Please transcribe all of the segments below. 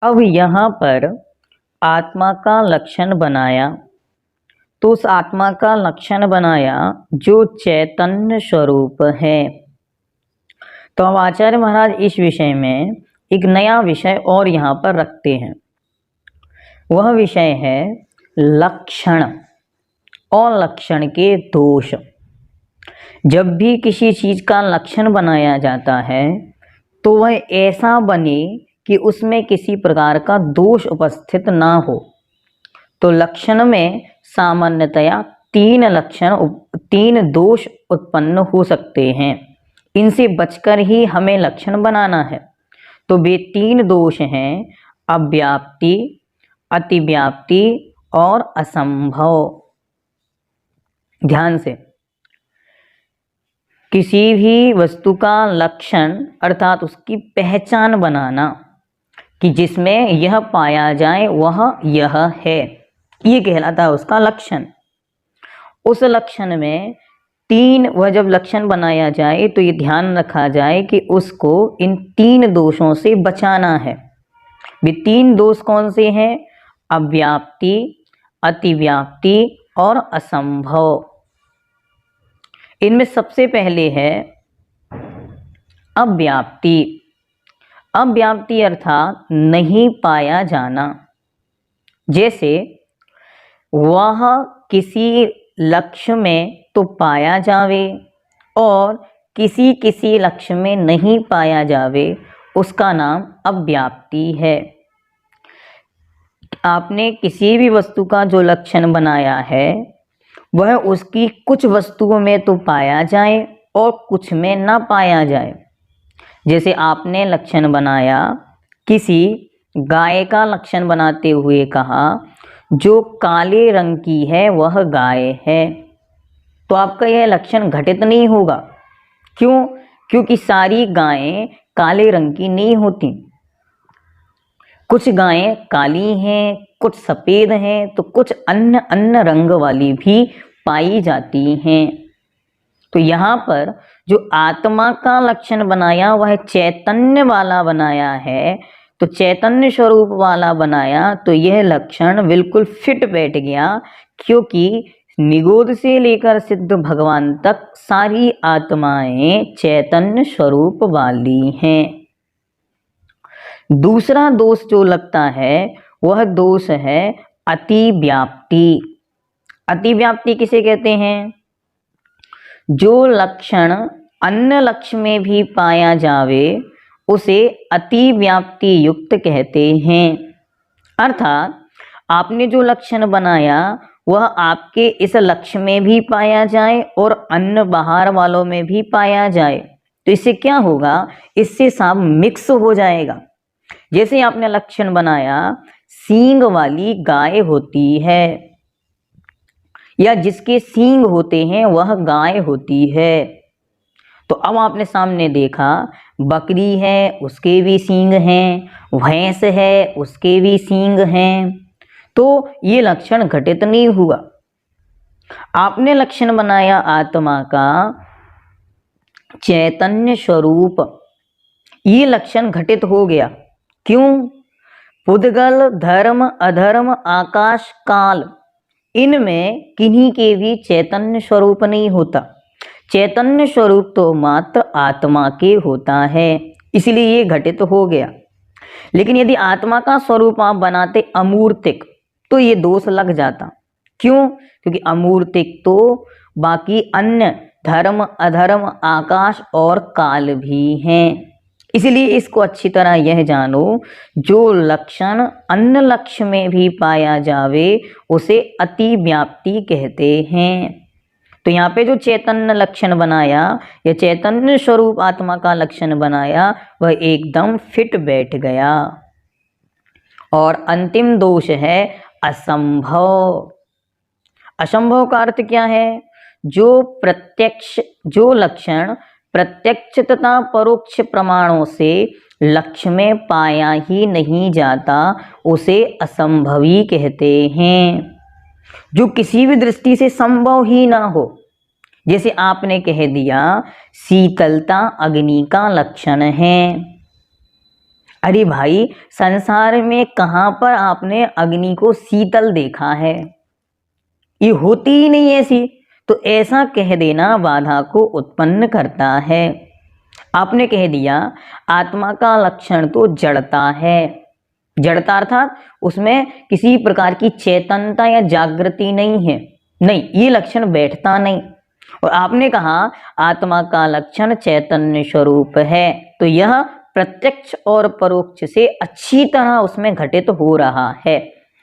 अब यहाँ पर आत्मा का लक्षण बनाया, तो उस आत्मा का लक्षण बनाया जो चैतन्य स्वरूप है। तो अब आचार्य महाराज इस विषय में एक नया विषय और यहाँ पर रखते हैं। वह विषय है लक्षण और लक्षण के दोष। जब भी किसी चीज का लक्षण बनाया जाता है तो वह ऐसा बने कि उसमें किसी प्रकार का दोष उपस्थित ना हो। तो लक्षण में सामान्यतया तीन दोष उत्पन्न हो सकते हैं। इनसे बचकर ही हमें लक्षण बनाना है। तो वे तीन दोष हैं अव्याप्ति, अतिव्याप्ति और असंभव। ध्यान से, किसी भी वस्तु का लक्षण अर्थात उसकी पहचान बनाना कि जिसमें यह पाया जाए वह यह है, ये कहलाता है उसका लक्षण। उस लक्षण में वह जब लक्षण बनाया जाए तो ये ध्यान रखा जाए कि उसको इन तीन दोषों से बचाना है। वे तीन दोष कौन से हैं? अव्याप्ति, अतिव्याप्ति और असंभव। इनमें सबसे पहले है अव्याप्ति। अव्याप्ति अर्थात नहीं पाया जाना। जैसे वह किसी लक्ष्य में तो पाया जावे और किसी किसी लक्ष्य में नहीं पाया जावे, उसका नाम अव्याप्ति है। आपने किसी भी वस्तु का जो लक्षण बनाया है वह उसकी कुछ वस्तुओं में तो पाया जाए और कुछ में ना पाया जाए। जैसे आपने लक्षण बनाया, किसी गाय का लक्षण बनाते हुए कहा जो काले रंग की है वह गाय है, तो आपका यह लक्षण घटित नहीं होगा। क्यों? क्योंकि सारी गायें काले रंग की नहीं होती। कुछ गायें काली हैं, कुछ सफ़ेद हैं, तो कुछ अन्य रंग वाली भी पाई जाती हैं। तो यहाँ पर जो आत्मा का लक्षण बनाया वह चैतन्य वाला बनाया है, तो चैतन्य स्वरूप वाला बनाया, तो यह लक्षण बिल्कुल फिट बैठ गया। क्योंकि निगोद से लेकर सिद्ध भगवान तक सारी आत्माएं चैतन्य स्वरूप वाली हैं। दूसरा दोष जो लगता है वह दोष है अतिव्याप्ति। अतिव्याप्ति किसे कहते हैं? जो लक्षण अन्य लक्ष्य में भी पाया जावे उसे अतिव्याप्ति युक्त कहते हैं। अर्थात आपने जो लक्षण बनाया वह आपके इस लक्ष्य में भी पाया जाए और अन्य बाहर वालों में भी पाया जाए, तो इससे क्या होगा? इससे सब मिक्स हो जाएगा। जैसे आपने लक्षण बनाया सींग वाली गाय होती है, या जिसके सींग होते हैं वह गाय होती है। तो अब आपने सामने देखा बकरी है उसके भी सींग हैं, भैंस है उसके भी सींग हैं, तो ये लक्षण घटित नहीं हुआ। आपने लक्षण बनाया आत्मा का चैतन्य स्वरूप, ये लक्षण घटित हो गया। क्यों? पुद्गल, धर्म, अधर्म, आकाश, काल, इनमें किन्हीं के भी चैतन्य स्वरूप नहीं होता। चैतन्य स्वरूप तो मात्र आत्मा के होता है, इसलिए ये घटित हो गया। लेकिन यदि आत्मा का स्वरूप आप बनाते अमूर्तिक तो ये दोष लग जाता। क्यों? क्योंकि अमूर्तिक तो बाकी अन्य धर्म, अधर्म, आकाश और काल भी हैं। इसलिए इसको अच्छी तरह यह जानो, जो लक्षण अन्य लक्ष्य में भी पाया जावे उसे अतिव्याप्ति कहते हैं। तो यहाँ पे जो चैतन्य लक्षण बनाया या चैतन्य स्वरूप आत्मा का लक्षण बनाया वह एकदम फिट बैठ गया। और अंतिम दोष है असंभव। असंभव का अर्थ क्या है? जो लक्षण प्रत्यक्ष तथा परोक्ष प्रमाणों से लक्ष्य में पाया ही नहीं जाता उसे असंभवी कहते हैं। जो किसी भी दृष्टि से संभव ही ना हो। जैसे आपने कह दिया शीतलता अग्नि का लक्षण है, अरे भाई, संसार में कहाँ पर आपने अग्नि को शीतल देखा है? ये होती ही नहीं ऐसी। तो ऐसा कह देना बाधा को उत्पन्न करता है। आपने कह दिया आत्मा का लक्षण तो जड़ता है। जड़ता अर्थात उसमें किसी प्रकार की चेतनता या जागृति नहीं है, नहीं, ये लक्षण बैठता नहीं। और आपने कहा आत्मा का लक्षण चैतन्य स्वरूप है, तो यह प्रत्यक्ष और परोक्ष से अच्छी तरह उसमें घटित हो रहा है,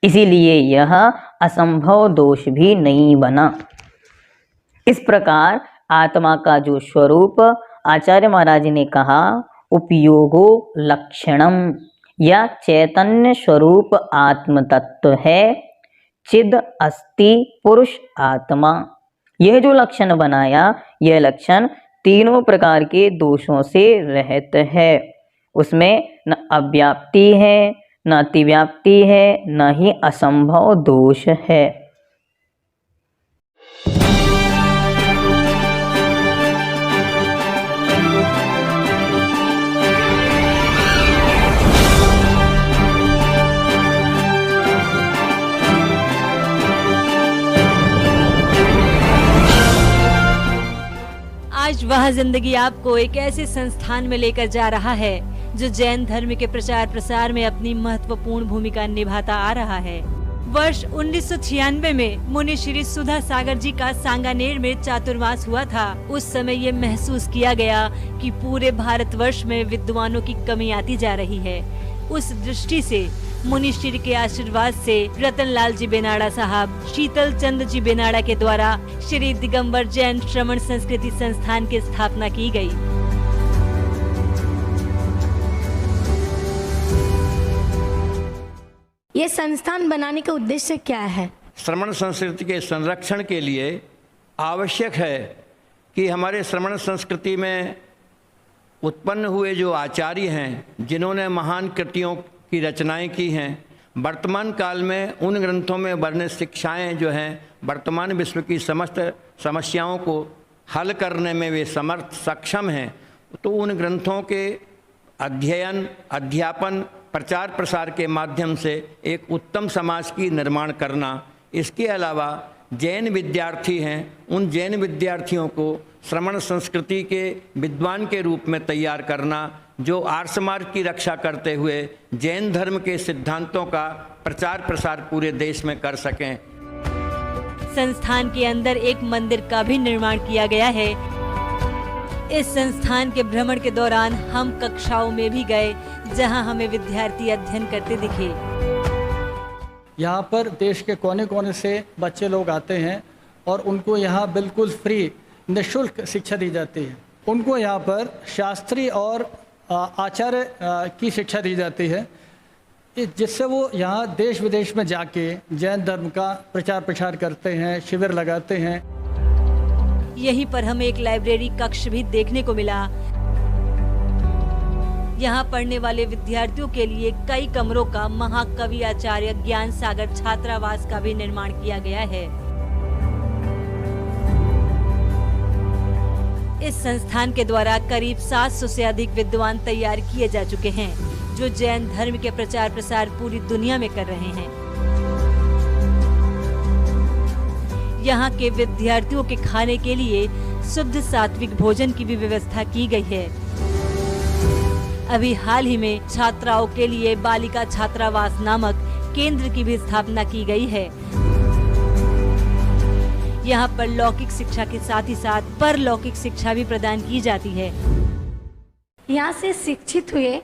इसीलिए यह असंभव दोष भी नहीं बना। इस प्रकार आत्मा का जो स्वरूप आचार्य महाराज ने कहा उपयोगो लक्षणम, या चैतन्य स्वरूप आत्म तत्व है, चिद अस्ति पुरुष आत्मा। यह जो लक्षण बनाया, यह लक्षण तीनों प्रकार के दोषों से रहित है। उसमें न अव्याप्ति है, न अतिव्याप्ति है, न ही असंभव दोष है। आज वह जिंदगी आपको एक ऐसे संस्थान में लेकर जा रहा है जो जैन धर्म के प्रचार प्रसार में अपनी महत्वपूर्ण भूमिका निभाता आ रहा है। वर्ष 1996 में मुनि श्री सुधा सागर जी का सांगानेर में चातुर्मास हुआ था। उस समय ये महसूस किया गया कि पूरे भारतवर्ष में विद्वानों की कमी आती जा रही है। उस दृष्टि से मुनि श्री के आशीर्वाद से रतनलाल जी बेनाड़ा साहब, शीतल चंद जी बेनाड़ा के द्वारा श्री दिगंबर जैन श्रवण संस्कृति संस्थान की स्थापना की गई। ये संस्थान बनाने का उद्देश्य क्या है? श्रमण संस्कृति के संरक्षण के लिए आवश्यक है कि हमारे श्रमण संस्कृति में उत्पन्न हुए जो आचार्य हैं, जिन्होंने महान कृतियों की रचनाएं की हैं, वर्तमान काल में उन ग्रंथों में वर्णित शिक्षाएं जो हैं वर्तमान विश्व की समस्त समस्याओं को हल करने में वे समर्थ सक्षम हैं, तो उन ग्रंथों के अध्ययन, अध्यापन, प्रचार प्रसार के माध्यम से एक उत्तम समाज की निर्माण करना। इसके अलावा जैन विद्यार्थी हैं, उन जैन विद्यार्थियों को श्रमण संस्कृति के विद्वान के रूप में तैयार करना, जो आर्य समाज की रक्षा करते हुए जैन धर्म के सिद्धांतों का प्रचार प्रसार पूरे देश में कर सकें। संस्थान के अंदर एक मंदिर का भी निर्माण किया गया है। इस संस्थान के भ्रमण के दौरान हम कक्षाओं में भी गए, जहां हमें विद्यार्थी अध्ययन करते दिखे। यहाँ पर देश के कोने कोने से बच्चे लोग आते हैं और उनको यहाँ बिल्कुल फ्री निःशुल्क शिक्षा दी जाती है। उनको यहाँ पर शास्त्रीय और आचार्य की शिक्षा दी जाती है, जिससे वो यहाँ देश विदेश में जाके जैन धर्म का प्रचार प्रसार करते हैं, शिविर लगाते हैं। यहीं पर हमें एक लाइब्रेरी कक्ष भी देखने को मिला। यहाँ पढ़ने वाले विद्यार्थियों के लिए कई कमरों का महाकवि आचार्य ज्ञान सागर छात्रावास का भी निर्माण किया गया है। इस संस्थान के द्वारा करीब 700 से अधिक विद्वान तैयार किए जा चुके हैं, जो जैन धर्म के प्रचार प्रसार पूरी दुनिया में कर रहे हैं। यहाँ के विद्यार्थियों के खाने के लिए शुद्ध सात्विक भोजन की भी व्यवस्था की गई है। अभी हाल ही में छात्राओं के लिए बालिका छात्रावास नामक केंद्र की भी स्थापना की गई है। यहाँ पर लौकिक शिक्षा के साथ ही साथ परलौकिक शिक्षा भी प्रदान की जाती है। यहाँ से शिक्षित हुए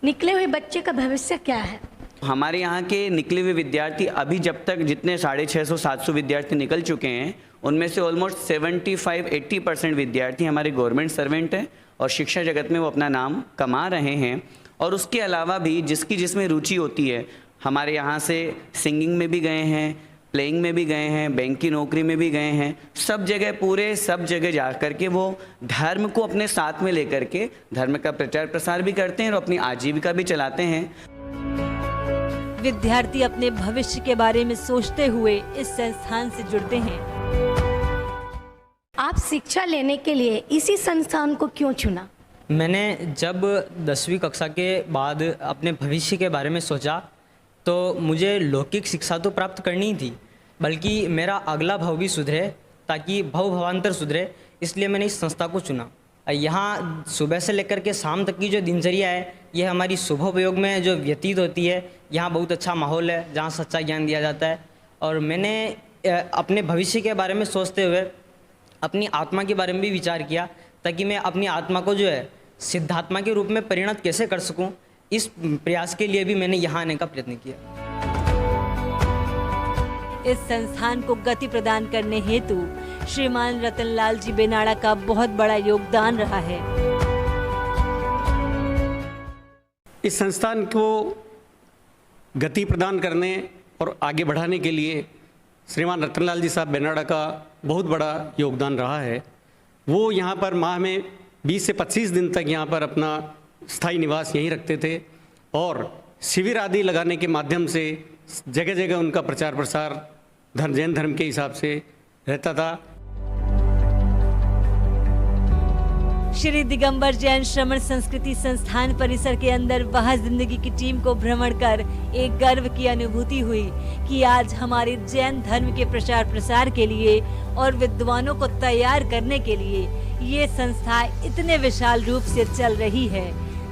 निकले हुए बच्चे का भविष्य क्या है? हमारे यहाँ के निकले हुए विद्यार्थी अभी जब तक जितने 650-700 विद्यार्थी निकल चुके हैं, उनमें से ऑलमोस्ट 75-80% विद्यार्थी हमारे गवर्नमेंट सर्वेंट हैं और शिक्षा जगत में वो अपना नाम कमा रहे हैं। और उसके अलावा भी जिसकी जिसमें रुचि होती है, हमारे यहाँ से सिंगिंग में भी गए हैं, प्लेइंग में भी गए हैं, बैंक की नौकरी में भी गए हैं। सब जगह जा कर के वो धर्म को अपने साथ में लेकर के धर्म का प्रचार प्रसार भी करते हैं और अपनी आजीविका भी चलाते हैं। विद्यार्थी अपने भविष्य के बारे में सोचते हुए इस संस्थान से जुड़ते हैं। आप शिक्षा लेने के लिए इसी संस्थान को क्यों चुना? मैंने जब 10वीं कक्षा के बाद अपने भविष्य के बारे में सोचा तो मुझे लौकिक शिक्षा तो प्राप्त करनी ही थी, बल्कि मेरा अगला भाव भी सुधरे ताकि भवांतर सुधरे, इसलिए मैंने इस संस्था को चुना। यहाँ सुबह से लेकर के शाम तक की जो दिनचर्या है ये हमारी शुभोपयोग में जो व्यतीत होती है। यहाँ बहुत अच्छा माहौल है जहाँ सच्चा ज्ञान दिया जाता है। और मैंने अपने भविष्य के बारे में सोचते हुए अपनी आत्मा के बारे में भी विचार किया ताकि मैं अपनी आत्मा को जो है सिद्धात्मा के रूप में परिणत कैसे कर सकूं, इस प्रयास के लिए भी मैंने यहाँ आने का प्रयत्न किया। इस संस्थान को गति प्रदान करने हेतु श्रीमान रतनलाल जी बेनाड़ा का बहुत बड़ा योगदान रहा है। इस संस्थान को गति प्रदान करने और आगे बढ़ाने के लिए श्रीमान रतनलाल जी साहब बेनाड़ा का बहुत बड़ा योगदान रहा है। वो यहाँ पर माह में 20 से 25 दिन तक यहाँ पर अपना स्थायी निवास यहीं रखते थे और शिविर आदि लगाने के माध्यम से जगह जगह उनका प्रचार प्रसार जैन धर्म के हिसाब से रहता था। श्री दिगंबर जैन श्रमण संस्कृति संस्थान परिसर के अंदर वह जिंदगी की टीम को भ्रमण कर एक गर्व की अनुभूति हुई कि आज हमारे जैन धर्म के प्रचार प्रसार के लिए और विद्वानों को तैयार करने के लिए ये संस्था इतने विशाल रूप से चल रही है,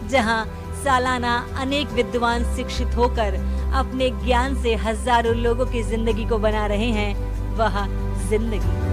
जहां सालाना अनेक विद्वान शिक्षित होकर अपने ज्ञान से हजारों लोगों की जिंदगी को बना रहे हैं। वह जिंदगी